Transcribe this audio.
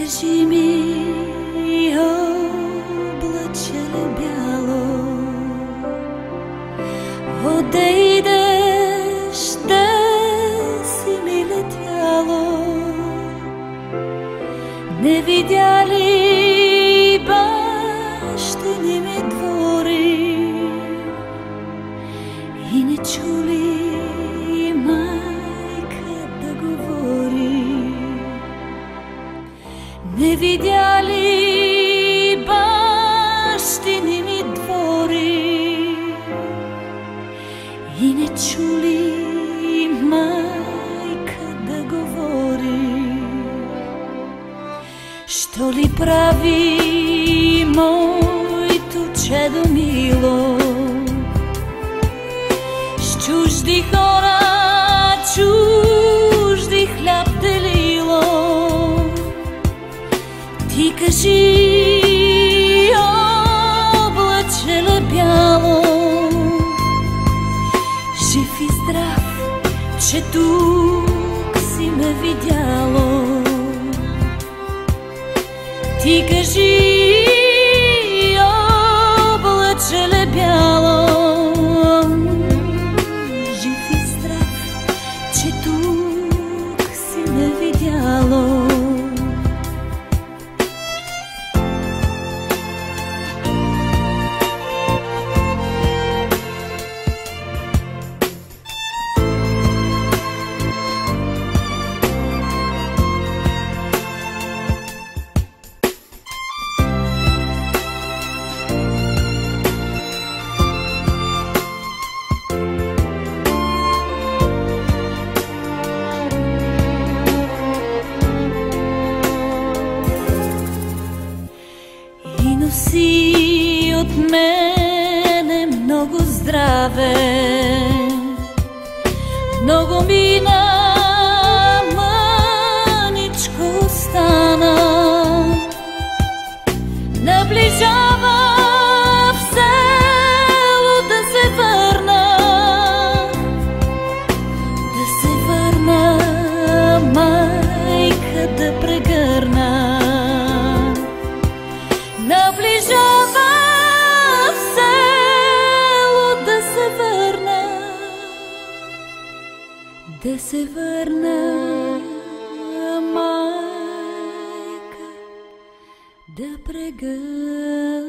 кажи ми, облаче бяло, отидеш, де си ми летяло, не видя ли бащини ми двори и не чули майка да говори? Не видя ли бащини ми двори и не чули майка да говори? Що ли прави моето чедо мило с чужди хора, чужди хляб делило? Ти кажи, облаче бяло, жив и здрав, че тук си ме видяло. Ти кажи, облаче бяло, жив и здрав, че тук си ме видяло. Носи от мене много здраве, много мина, мъничко стана. Наближава в село да се върна, майка да прегърна. Наближава в село да се върна, майка да прегърна.